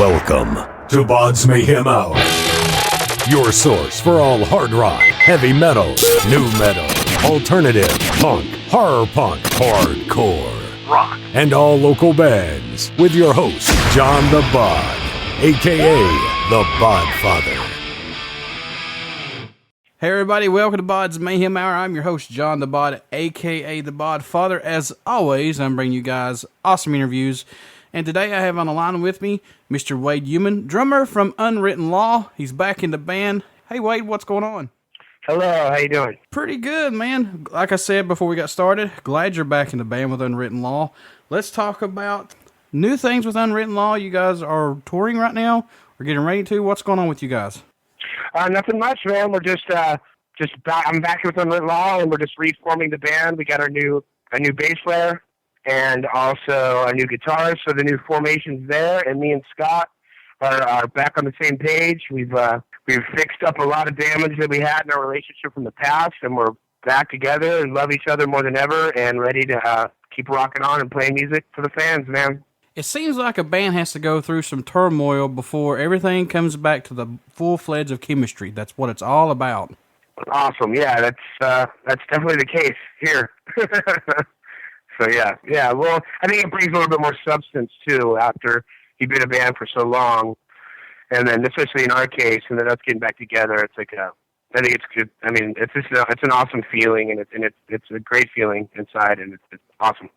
Welcome to BODS Mayhem Hour, your source for all hard rock, heavy metal, new metal, alternative, punk, horror punk, hardcore, rock, and all local bands, with your host, John the Bod, aka the Bodfather. Hey everybody, welcome to BODS Mayhem Hour. I'm your host, John the Bod, aka the Bodfather. As always, I'm bringing you guys awesome interviews. And today I have on the line with me Mr. Wade Youman, drummer from Unwritten Law. He's back in the band. Hey Wade, what's going on? Hello, how you doing? Pretty good, man. Like I said before we got started, glad you're back in the band with Unwritten Law. Let's talk about new things with Unwritten Law. You guys are touring right now, or getting ready to. What's going on with you guys? Nothing much, man. We're just back. I'm back with Unwritten Law, and we're just reforming the band. We got a new bass player, and also a new guitarist. So the new formation's there, and me and Scott are back on the same page. We've fixed up a lot of damage that we had in our relationship from the past, and we're back together and love each other more than ever, and ready to keep rocking on and playing music for the fans, man. It seems like a band has to go through some turmoil before everything comes back to the full-fledged of chemistry. That's what it's all about. Awesome. Yeah, that's definitely the case here. So yeah. Well, I think it brings a little bit more substance too after you've been a band for so long, and then especially in our case, and then us getting back together. It's like I think it's good. I mean, it's an awesome feeling, and it's a great feeling inside, and it's awesome.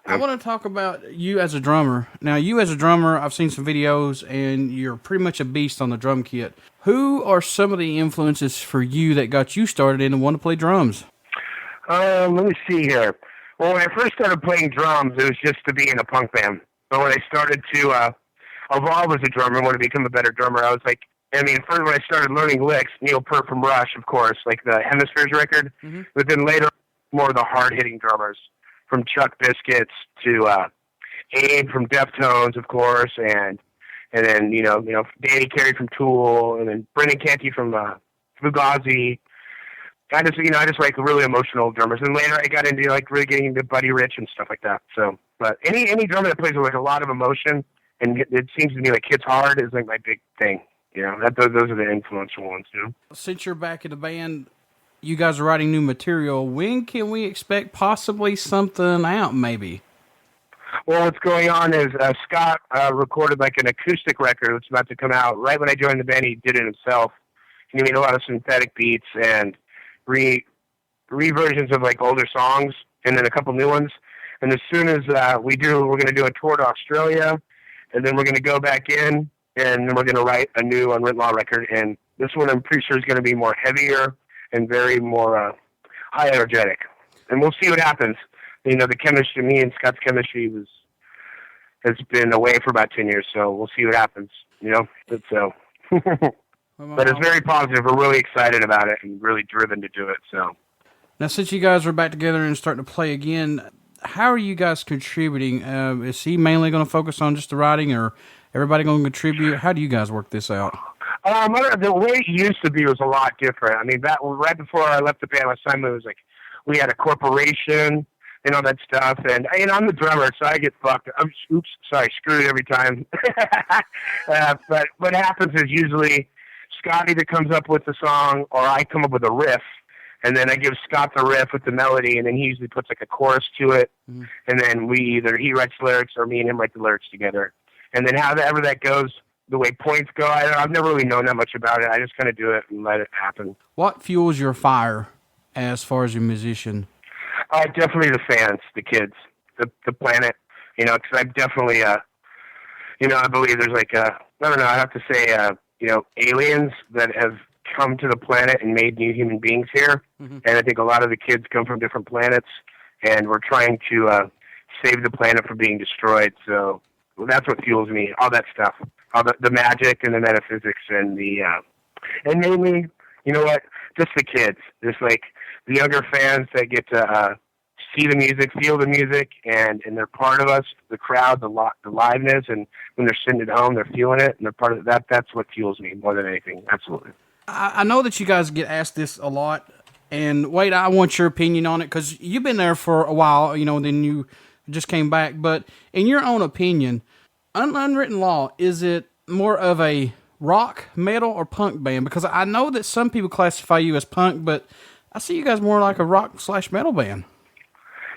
I want to talk about you as a drummer. Now, you as a drummer, I've seen some videos, and you're pretty much a beast on the drum kit. Who are some of the influences for you that got you started in and want to play drums? Let me see here. Well, when I first started playing drums, it was just to be in a punk band. But when I started to evolve as a drummer and want to become a better drummer, I was like, first when I started learning licks, Neil Peart from Rush, of course, like the Hemispheres record, but then later more of the hard-hitting drummers, from Chuck Biscuits to Abe from Deftones, of course, and then you know Danny Carey from Tool, and then Brendan Canty from Fugazi. I just like really emotional drummers, and later I got into like really getting into Buddy Rich and stuff like that. So, but any drummer that plays with like a lot of emotion and it seems to me like hits hard is like my big thing. You know, those are the influential ones too. Since you're back in the band, you guys are writing new material. When can we expect possibly something out, maybe? Well, what's going on is Scott recorded like an acoustic record that's about to come out. Right when I joined the band, he did it himself. He made a lot of synthetic beats and re-versions of like older songs, and then a couple new ones. And as soon as we're going to do a tour to Australia, and then we're going to go back in, and then we're going to write a new Unwritten Law record. And this one I'm pretty sure is going to be more heavier and very more high energetic. And we'll see what happens. You know, the chemistry, me and Scott's chemistry has been away for about 10 years, so we'll see what happens, you know? But it's very positive. We're really excited about it and really driven to do it. So now, since you guys are back together and starting to play again, how are you guys contributing? Is he mainly going to focus on just the writing, or everybody going to contribute? How do you guys work this out? The way it used to be was a lot different. I mean, right before I left the band last time, it was like we had a corporation and all that stuff. And I'm the drummer, so I get fucked. Screwed every time. But what happens is usually Scott either comes up with the song or I come up with a riff, and then I give Scott the riff with the melody, and then he usually puts like a chorus to it, and then he writes lyrics or me and him write the lyrics together. And then however that goes, the way points go, I've never really known that much about it. I just kind of do it and let it happen. What fuels your fire as far as your musician? Definitely the fans, the kids, the planet, you know, because I'm definitely, I believe there's like, I have to say, aliens that have come to the planet and made new human beings here. And I think a lot of the kids come from different planets, and we're trying to save the planet from being destroyed. So that's what fuels me, all that stuff, all the magic and the metaphysics and and mainly, you know what, just the kids, just like the younger fans that get to see the music, feel the music, and they're part of us, the crowd, the liveness, and when they're sitting at home, they're feeling it, and they're part of that. That's what fuels me more than anything. Absolutely. I know that you guys get asked this a lot, and Wade, I want your opinion on it, because you've been there for a while, you know, then you just came back, but in your own opinion, Unwritten Law, is it more of a rock, metal, or punk band? Because I know that some people classify you as punk, but I see you guys more like a rock/metal band.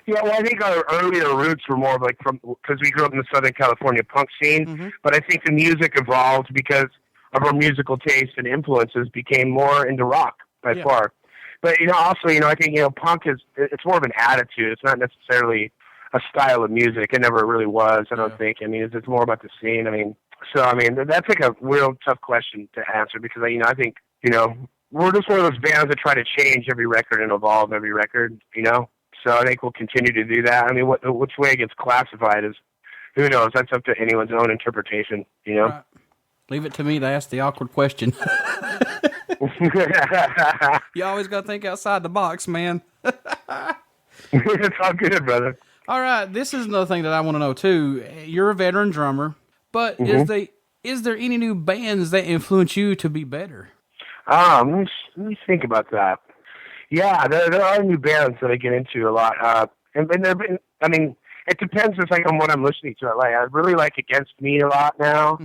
Yeah, well, I think our earlier roots were more like because we grew up in the Southern California punk scene, but I think the music evolved because of our musical taste and influences became more into rock by far. But, also, I think, punk it's more of an attitude. It's not necessarily a style of music. It never really was, I don't think. I mean, it's more about the scene. That's like a real tough question to answer because, I think, we're just one of those bands that try to change every record and evolve every record, So I think we'll continue to do that. I mean, which way it gets classified is, who knows? That's up to anyone's own interpretation, Right. Leave it to me to ask the awkward question. You always got to think outside the box, man. It's all good, brother. All right, this is another thing that I want to know, too. You're a veteran drummer, but is there any new bands that influence you to be better? Let me think about that. Yeah, there are new bands that I get into a lot. And it depends just like on what I'm listening to. I really like Against Me a lot now.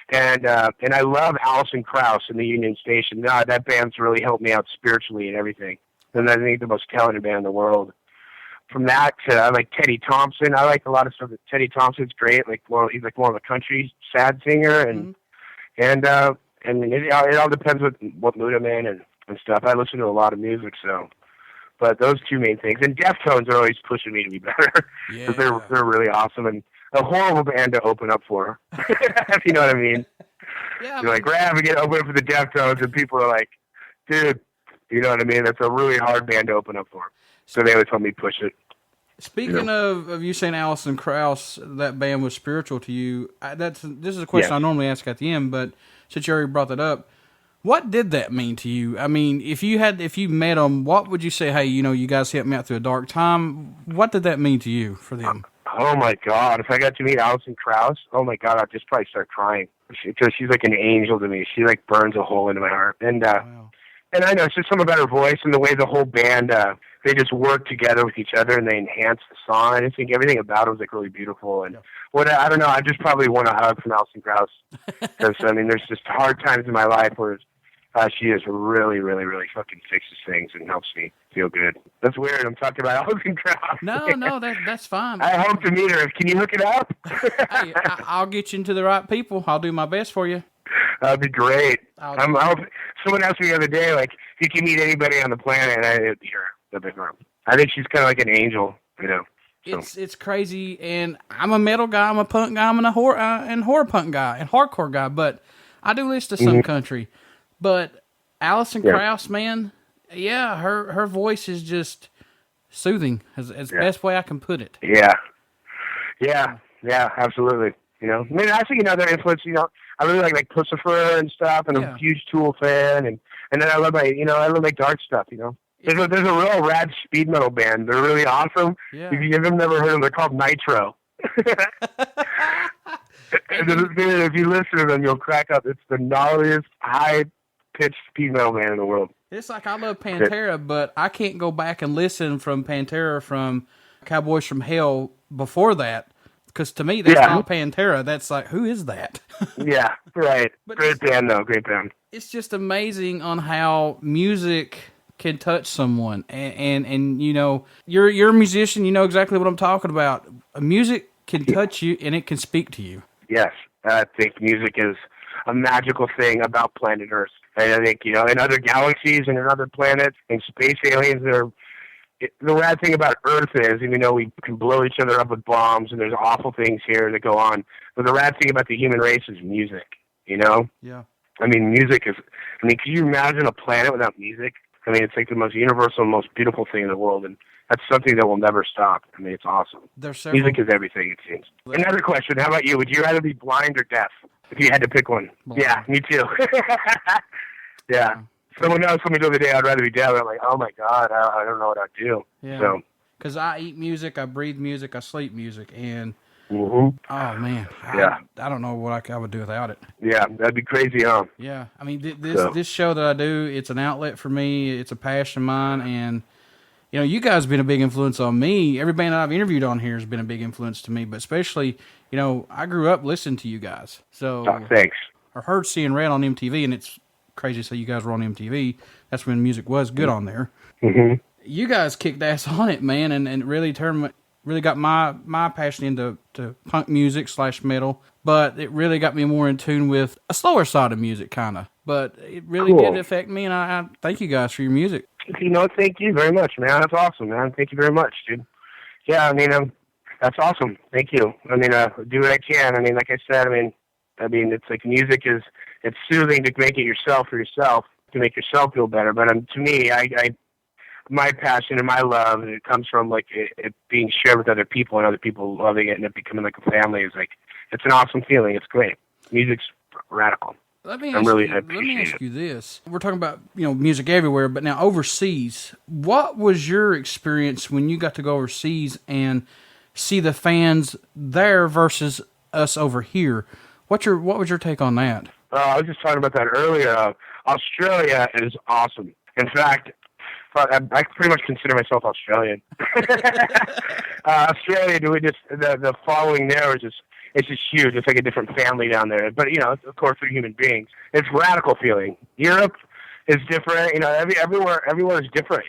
And I love Alison Krauss in the Union Station. That band's really helped me out spiritually and everything. And I think the most talented band in the world. From that to I like Teddy Thompson. I like a lot of stuff that Teddy Thompson's great. He's like more of a country sad singer, and it all depends what mood I'm in and stuff. I listen to a lot of music, so. But those two main things, and Deftones are always pushing me to be better because they're really awesome and a horrible band to open up for. If you know what I mean. Yeah, you're like, Rav, we get open up for the Deftones, and people are like, dude, you know what I mean? That's a really hard band to open up for. So they always help me push it. Speaking of you saying Alison Krauss, that band was spiritual to you. This is a question I normally ask at the end, but since you already brought that up, what did that mean to you? I mean, if you met them, what would you say? Hey, you guys helped me out through a dark time. What did that mean to you for them? Oh my God! If I got to meet Alison Krauss, oh my God, I'd just probably start crying because she's like an angel to me. She like burns a hole into my heart, and I know it's just something about her voice and the way the whole band they just work together with each other and they enhance the song. I just think everything about it was like really beautiful. And I don't know, I just probably want a hug from Alison Krauss because there's just hard times in my life where she just really, really, really fucking fixes things and helps me feel good. That's weird. I'm talking about Alison Krauss. No, that's fine. I hope to meet her. Can you hook it up? Hey, I'll get you into the right people. I'll do my best for you. That'd be great. Someone asked me the other day, like, if you can meet anybody on the planet, and it'd be her. I think she's kind of like an angel, So. It's crazy, and I'm a metal guy, I'm a punk guy, I'm a horror punk guy, and hardcore guy, but I do listen to some country. But Alison Krauss, man, her voice is just soothing, as best way I can put it. Yeah, absolutely. I think another influence. I really like Pussifer and stuff, and I'm a huge Tool fan, and then I love my dark stuff. There's a real rad speed metal band. They're really awesome. Yeah. If you've never heard of them, they're called Nitro. And if you listen to them, you'll crack up. It's the gnarliest, high-pitched speed metal band in the world. It's like I love Pantera, but I can't go back and listen from Pantera from Cowboys from Hell before that. Because to me, that's not Pantera. That's like, who is that? Yeah, right. But great band, though. Great band. It's just amazing on how music can touch someone. And you're a musician. You know exactly what I'm talking about. Music can touch you, and it can speak to you. Yes. I think music is a magical thing about planet Earth. And I think, in other galaxies and in other planets and space aliens, the rad thing about Earth is, we can blow each other up with bombs and there's awful things here that go on. But the rad thing about the human race is music, Yeah. Music is, can you imagine a planet without music? It's like the most universal, most beautiful thing in the world. And that's something that will never stop. It's awesome. Music is everything, it seems. Another question. How about you? Would you rather be blind or deaf if you had to pick one? Blind. Yeah, me too. Yeah. Someone else told me the other day I'd rather be deaf. I'm like, oh my God, I don't know what I'd do. Yeah. So, because I eat music, I breathe music, I sleep music, and oh man, I don't know what I would do without it. Yeah, that'd be crazy, huh? Yeah, this show that I do, it's an outlet for me. It's a passion of mine, and you guys have been a big influence on me. Every band that I've interviewed on here has been a big influence to me, but especially, I grew up listening to you guys. So Thanks. I heard Seeing Red on MTV, and it's crazy to say you guys were on MTV. That's when music was good on there. Mm-hmm. You guys kicked ass on it, man, and really got my passion into punk music / metal, but it really got me more in tune with a slower side of music, kind of. But it really did affect me, and I thank you guys for your music. Thank you very much, man. That's awesome, man. Thank you very much, dude. Yeah, that's awesome. Thank you. Do what I can. Like I said, it's like music it's soothing to make it yourself for yourself, to make yourself feel better. But to me, my passion and my love, it comes from like it being shared with other people and other people loving it and it becoming like a family. It's an awesome feeling. It's great. Music's radical. Let me ask you this. We're talking about, music everywhere, but now overseas, what was your experience when you got to go overseas and see the fans there versus us over here? What was your take on that? I was just talking about that earlier. Australia is awesome. In fact, I pretty much consider myself Australian. Australia, the following there is just, it's just huge. It's like a different family down there. But, of course, we're human beings. It's radical feeling. Europe is different. Everywhere is different,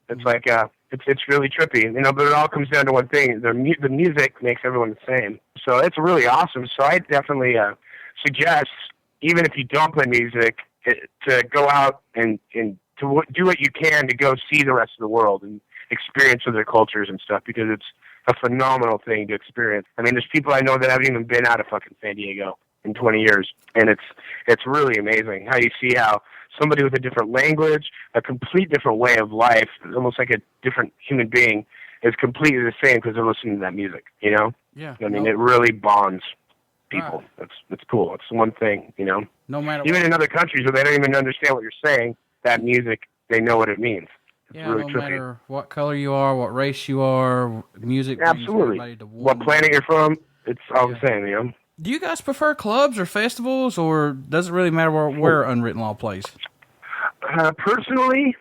It's like, it's really trippy, but it all comes down to one thing. The music makes everyone the same. So it's really awesome. So I definitely suggest, even if you don't play music, to go out and to do what you can to go see the rest of the world and experience other cultures and stuff, because it's a phenomenal thing to experience. There's people I know that haven't even been out of fucking San Diego in 20 years, and it's really amazing how you see how somebody with a different language, a complete different way of life, almost like a different human being, is completely the same because they're listening to that music, Yeah. It really bonds people. Right. It's cool. It's one thing, No matter even in other countries where they don't even understand what you're saying, that music, they know what it means. It's really trippy. Matter what color you are, what race you are, music. Absolutely. What planet you're from, it's all the same, Do you guys prefer clubs or festivals, or does it really matter where Unwritten Law plays? Personally,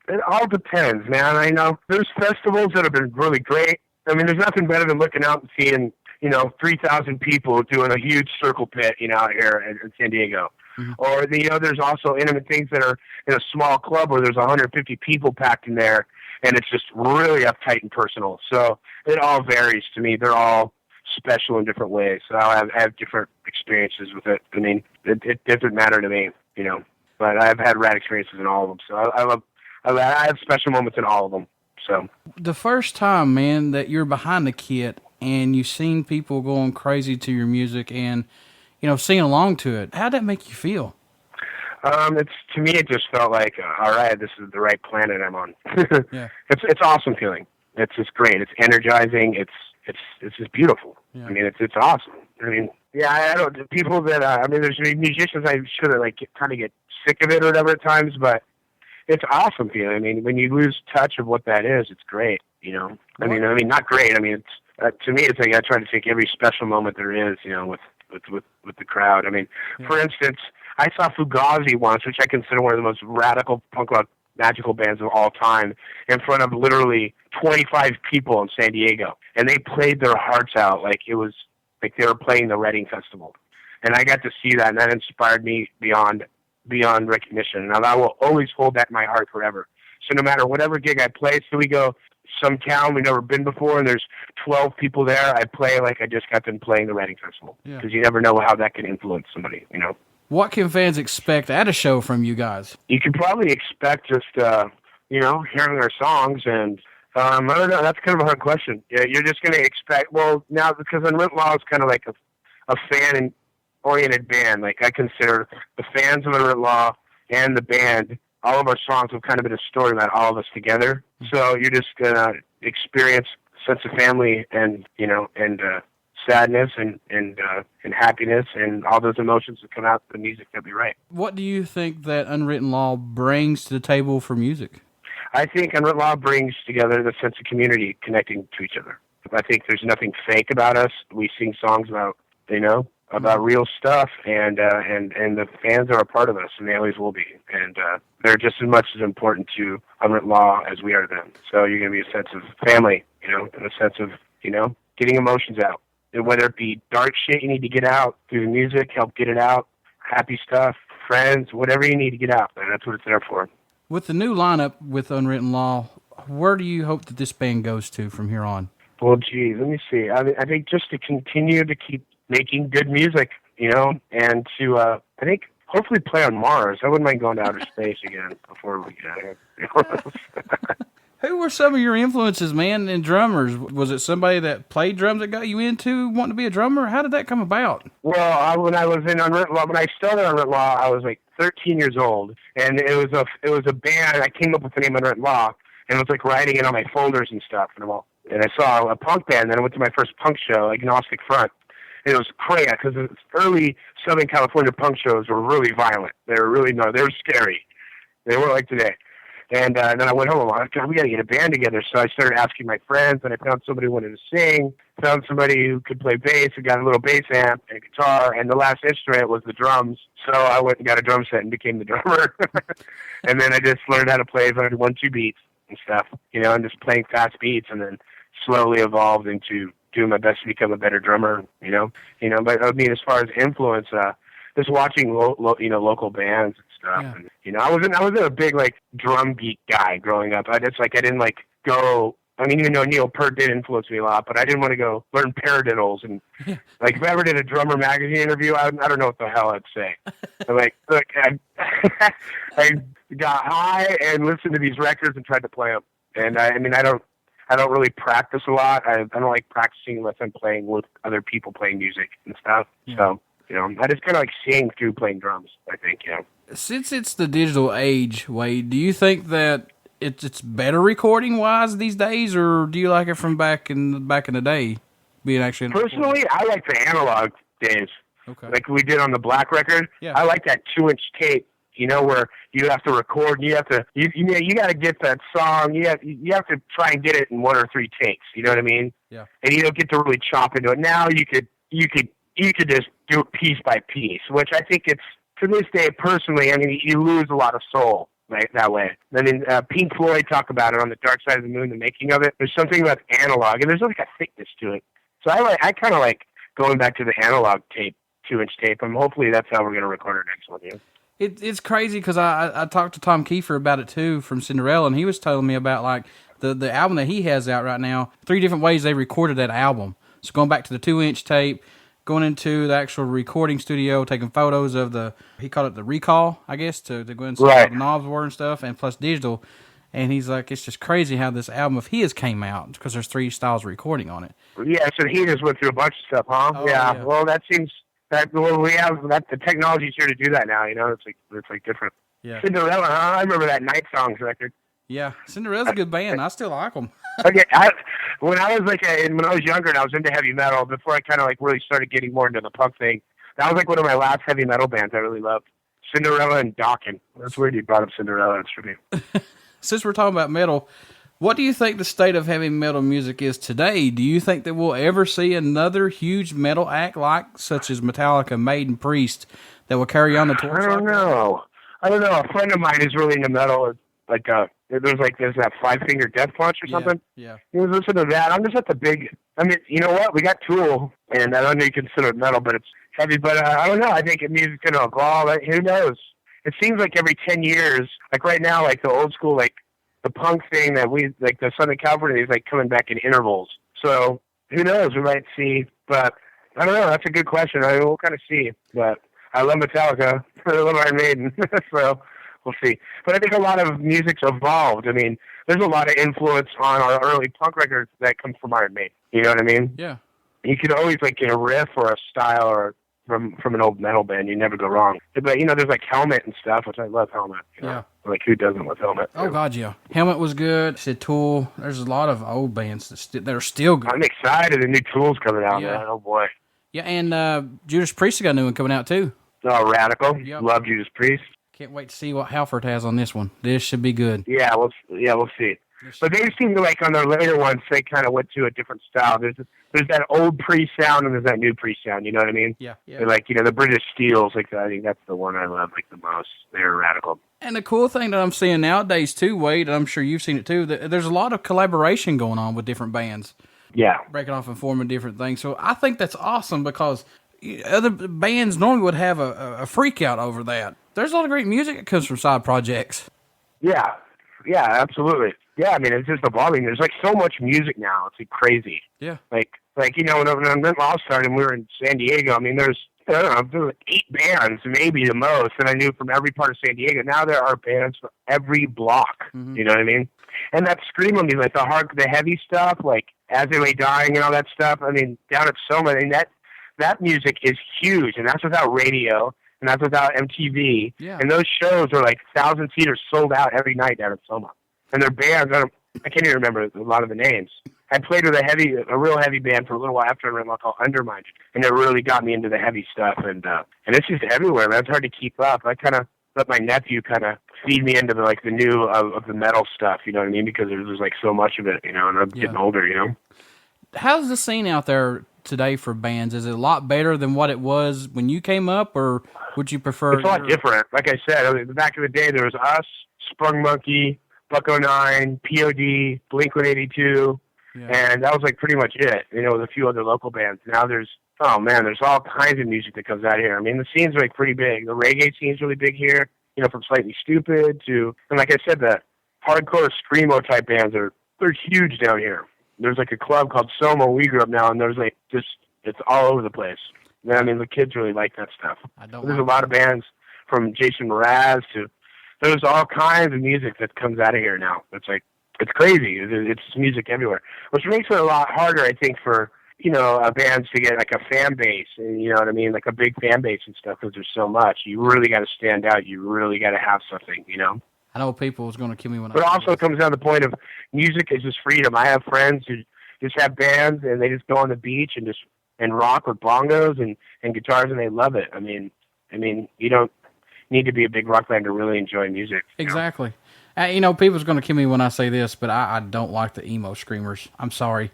it all depends, man. I know there's festivals that have been really great. There's nothing better than looking out and seeing, 3,000 people doing a huge circle pit, out here in San Diego. Mm-hmm. Or, there's also intimate things that are in a small club where there's 150 people packed in there, and it's just really uptight and personal. So it all varies to me. They're all special in different ways. So I have different experiences with it. It doesn't matter to me, but I've had rad experiences in all of them. So I have special moments in all of them. So the first time, man, that you're behind the kit and you've seen people going crazy to your music and, singing along to it, how'd that make you feel? To me, it just felt like, all right, this is the right planet I'm on. Yeah. It's awesome feeling. It's just great. It's energizing. It's just beautiful. Yeah. It's awesome. I don't, people that, there's musicians I'm sure that kind of get sick of it or whatever at times, but it's awesome feeling. When you lose touch of what that is, it's great, not great. It's, to me, it's like I try to take every special moment there is, with the crowd. For instance, I saw Fugazi once, which I consider one of the most radical punk rock magical bands of all time, in front of literally 25 people in San Diego. And they played their hearts out like it was like they were playing the Reading Festival. And I got to see that, and that inspired me beyond recognition. And I will always hold that in my heart forever. So no matter whatever gig I play, so we go some town we've never been before, and there's 12 people there, I play like I just got done playing the Reading Festival. Because you never know how that can influence somebody, What can fans expect at a show from you guys? You can probably expect just, hearing our songs, and I don't know, that's kind of a hard question. Yeah, you're just going to expect, well, now, because Unwritten Law is kind of like a fan-oriented band. Like, I consider the fans of Unwritten Law and the band, all of our songs have kind of been a story about all of us together. So you're just going to experience a sense of family and sadness and happiness and all those emotions that come out of the music that we write. What do you think that Unwritten Law brings to the table for music? I think Unwritten Law brings together the sense of community, connecting to each other. I think there's nothing fake about us. We sing songs about, about real stuff, and the fans are a part of us, and they always will be. And they're just as much as important to Unwritten Law as we are to them. So you're going to be a sense of family, and a sense of, getting emotions out. And whether it be dark shit you need to get out through the music, help get it out, happy stuff, friends, whatever you need to get out, man, that's what it's there for. With the new lineup with Unwritten Law, where do you hope that this band goes to from here on? Well, geez, let me see. I think just to continue to keep making good music, and to, I think, hopefully play on Mars. I wouldn't mind going to outer space again before we get out of here. Who were some of your influences, man, in drummers? Was it somebody that played drums that got you into wanting to be a drummer? How did that come about? Well, when I was in Unwritten Law, when I started Unwritten Law, I was like 13 years old, and it was a band. I came up with the name Unwritten Law, and it was like writing it on my folders and stuff. And I saw a punk band. Then I went to my first punk show, Agnostic Front. And it was crazy because the early Southern California punk shows were really violent. They were scary. They weren't like today. And then I went home. I was like, God, we got to get a band together. So I started asking my friends, and I found somebody who wanted to sing, found somebody who could play bass, who got a little bass amp and a guitar, and the last instrument was the drums. So I went and got a drum set and became the drummer. And then I just learned how to play 1-2 beats and stuff, and just playing fast beats, and then slowly evolved into doing my best to become a better drummer, But I mean, as far as influence, just watching local bands and stuff. Yeah. And, I wasn't a big drum beat guy growing up. I didn't go. I mean, even though Neil Peart did influence me a lot, but I didn't want to go learn paradiddles and if I ever did a Drummer magazine interview, I don't know what the hell I'd say. I'm like, look, I got high and listened to these records and tried to play them. And I don't really practice a lot. I don't like practicing unless I'm playing with other people playing music and stuff. Yeah. So, I just kind of sing through playing drums, I think, Since it's the digital age, Wade, do you think that it's better recording-wise these days, or do you like it from back in the day, being actually... Personally, I like the analog days. Okay. Like we did on the Black record. Yeah. I like that 2-inch tape, where you have to record, you got to get that song, you have to try and get it in 1 or 3 takes, you know what I mean? Yeah. And you don't get to really chop into it. Now you could just do it piece by piece, which I think it's, to this day, personally, I mean, you lose a lot of soul that way. I mean, Pink Floyd talk about it on the Dark Side of the Moon, the making of it. There's something about analog, and there's like a thickness to it. So I kind of like going back to the analog tape, 2-inch tape, and hopefully that's how we're going to record our next one, It's crazy because I talked to Tom Kiefer about it too from Cinderella, and he was telling me about the album that he has out right now, 3 different ways they recorded that album. So going back to the 2-inch tape, going into the actual recording studio, taking photos of he called it the recall, I guess, to go and see how the knobs were and stuff, and plus digital. And he's like, it's just crazy how this album of his came out because there's 3 styles of recording on it. Yeah, so he just went through a bunch of stuff, huh? Oh, yeah. Well, that seems we have that. The technology's here to do that now. It's like different. Yeah. Cinderella, huh? I remember that Night Songs record. Yeah, Cinderella's a good band. I still like them. Okay, when I was younger and I was into heavy metal, before I kind of really started getting more into the punk thing, that was one of my last heavy metal bands I really loved. Cinderella and Dokken. That's weird you brought up Cinderella. That's for me. Since we're talking about metal, what do you think the state of heavy metal music is today? Do you think that we'll ever see another huge metal act such as Metallica, Maiden, Priest, that will carry on the torch? I don't know. A friend of mine is really into metal. There's that 5-Finger Death Punch or something. Yeah. He was listening to that. I'm just at the big. I mean, you know what? We got Tool, and I don't know you consider it metal, but it's heavy. But I don't know. I think music's gonna evolve. Who knows? It seems like every 10 years, right now, the old school, the punk thing that the Southern California is coming back in intervals. So who knows? We might see. But I don't know. That's a good question. We'll kind of see. But I love Metallica. I love Iron Maiden. So. We'll see. But I think a lot of music's evolved. I mean, there's a lot of influence on our early punk records that comes from Iron Maiden. You know what I mean? Yeah. You can always get a riff or a style or from an old metal band. You never go wrong. But, there's Helmet and stuff, which I love Helmet. Yeah. Who doesn't love Helmet? Oh, God, yeah. Helmet was good. Said Tool. There's a lot of old bands that are still good. I'm excited. The new Tool's coming out, man. Oh, boy. Yeah, and Judas Priest got a new one coming out, too. Oh, Radical. Yep. Love Judas Priest. Can't wait to see what Halford has on this one. This should be good. Yeah, we'll see. But they seem to on their later ones, they kind of went to a different style. There's there's that old pre-sound and there's that new pre-sound. You know what I mean? Yeah. They're like, the British Steels. Like, I think that's the one I love like the most. They're radical. And the cool thing that I'm seeing nowadays too, Wade, and I'm sure you've seen it too, that there's a lot of collaboration going on with different bands. Yeah. Breaking off and forming different things. So I think that's awesome because other bands normally would have a freak out over that. There's a lot of great music that comes from side projects. Yeah. Yeah, absolutely. Yeah, I mean, it's just evolving. There's like so much music now. It's like crazy. Yeah. Like when Unwritten Law started and we were in San Diego, I mean, there were 8 bands, maybe the most, that I knew from every part of San Diego. Now there are bands for every block. Mm-hmm. You know what I mean? And that screamo music, like the heavy stuff, like As They Lay Dying and all that stuff. I mean, down at Soma, I mean, that music is huge, and that's without radio, and that's without MTV. Yeah. And those shows are like 1,000-seaters sold out every night down at Soma. And their bands, I can't even remember a lot of the names. I played with a real heavy band for a little while after Unwritten Law called Undermine, and it really got me into the heavy stuff. And it's just everywhere, man. It's hard to keep up. I kind of let my nephew kind of feed me into the new of the metal stuff. You know what I mean? Because there's like so much of it, and I'm getting older. How's the scene out there today for bands? Is it a lot better than what it was when you came up, or would you prefer? It's a lot different. Like I said, back in the day, there was us, Sprung Monkey, Buck-09, POD, Blink-182, and that was like pretty much it, with a few other local bands. Now there's all kinds of music that comes out here. I mean, the scene's like pretty big. The reggae scene's really big here, from Slightly Stupid to, and like I said, the hardcore screamo type bands they're huge down here. There's like a club called Soma we grew up now, and there's like it's all over the place. I mean, the kids really like that stuff. There's a lot of bands from Jason Mraz to, there's all kinds of music that comes out of here now. It's crazy. It's music everywhere, which makes it a lot harder, I think, for, bands to get like a fan base, and you know what I mean? Like a big fan base and stuff, because there's so much. You really got to stand out. You really got to have something, I know people was going to kill me when But also it comes down to the point of music is just freedom. I have friends who just have bands and they just go on the beach and rock with bongos and guitars, and they love it. I mean, you don't need to be a big rock band to really enjoy music. Exactly. People's going to kill me when I say this, but I don't like the emo screamers. I'm sorry.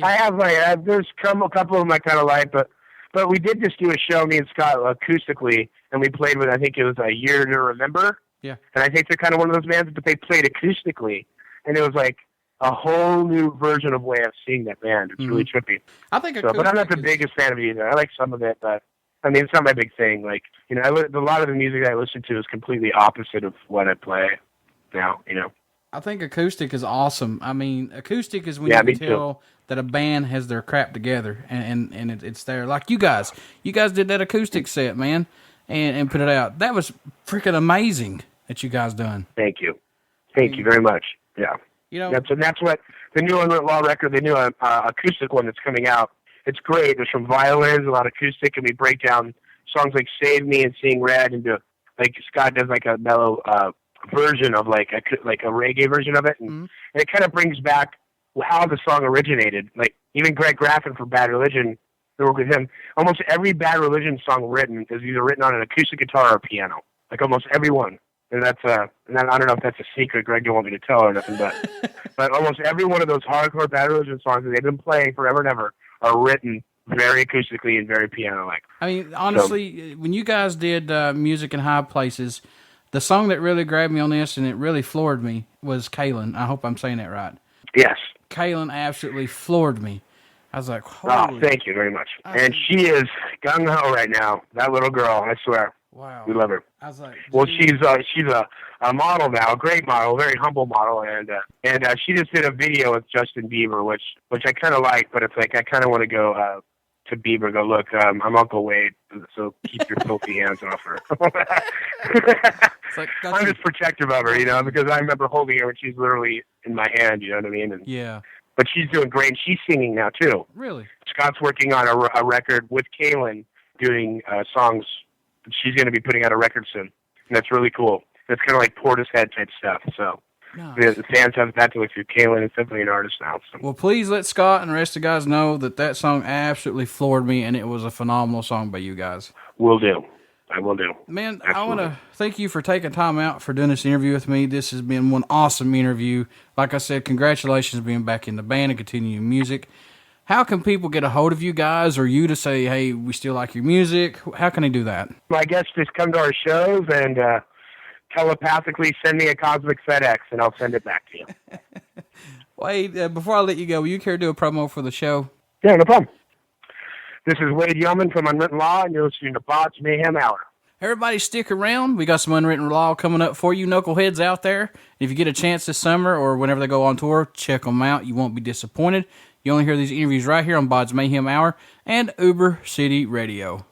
I have there's a couple of them I kind of like, but we did just do a show, me and Scott, acoustically, and we played with, I think it was A Year to Remember. Yeah. And I think they're kind of one of those bands, but they played acoustically, and it was like a whole new version of way of seeing that band. It's really trippy. I think but I'm not the biggest fan of it either. I like some of it, but I mean, it's not my big thing. Like, a lot of the music I listen to is completely opposite of what I play now, I think acoustic is awesome. I mean, acoustic is when you can tell that a band has their crap together, and it's there. Like you guys did that acoustic set, man, and put it out. That was freaking amazing that you guys done. Thank you very much. Yeah, that's what the new Unwritten Law record, the new acoustic one that's coming out. It's great. There's some violins, a lot of acoustic, and we break down songs like "Save Me" and "Seeing Red" into, like, Scott does like a mellow version of like a reggae version of it, and it kind of brings back how the song originated. Like, even Greg Graffin from Bad Religion, we work with him. Almost every Bad Religion song written is either written on an acoustic guitar or a piano. Like almost every one. And that's and I don't know if that's a secret Greg don't want me to tell or nothing, but almost every one of those hardcore Bad Religion songs that they've been playing forever and ever are written very acoustically and very piano-like. I mean, honestly, when you guys did Music in High Places, the song that really grabbed me on this and it really floored me was Kaylin. I hope I'm saying that right. Yes. Kaylin absolutely floored me. I was like, holy. Oh, thank you very much. And she is gung-ho right now. That little girl, I swear. Wow. We love her. I was like, well, she's a model now, a great model, a very humble model, and she just did a video with Justin Bieber, which I kind of like, but it's like I kind of want to go to Bieber, go, look, I'm Uncle Wade, so keep your filthy hands off her. I'm just protective of her, because I remember holding her when she's literally in my hand, you know what I mean? And, yeah. But she's doing great, and she's singing now, too. Really? Scott's working on a record with Kaylin, doing songs. She's going to be putting out a record soon, and that's really cool. It's kind of like Portishead type stuff, so the fans have that to look through. Kaylin is definitely an artist now. So. Well, please let Scott and the rest of the guys know that song absolutely floored me, and it was a phenomenal song by you guys. Will do. I will do. Man, Absolutely. I want to thank you for taking time out for doing this interview with me. This has been one awesome interview. Like I said, congratulations being back in the band and continuing music. How can people get a hold of you guys or you to say, hey, we still like your music? How can they do that? Well, I guess just come to our shows and telepathically send me a cosmic FedEx, and I'll send it back to you. Wade, before I let you go, will you care to do a promo for the show? Yeah, no problem. This is Wade Youman from Unwritten Law, and you're listening to BODS Mayhem Hour. Everybody stick around. We got some Unwritten Law coming up for you knuckleheads out there. If you get a chance this summer or whenever they go on tour, check them out. You won't be disappointed. You only hear these interviews right here on BODS Mayhem Hour and Uber City Radio.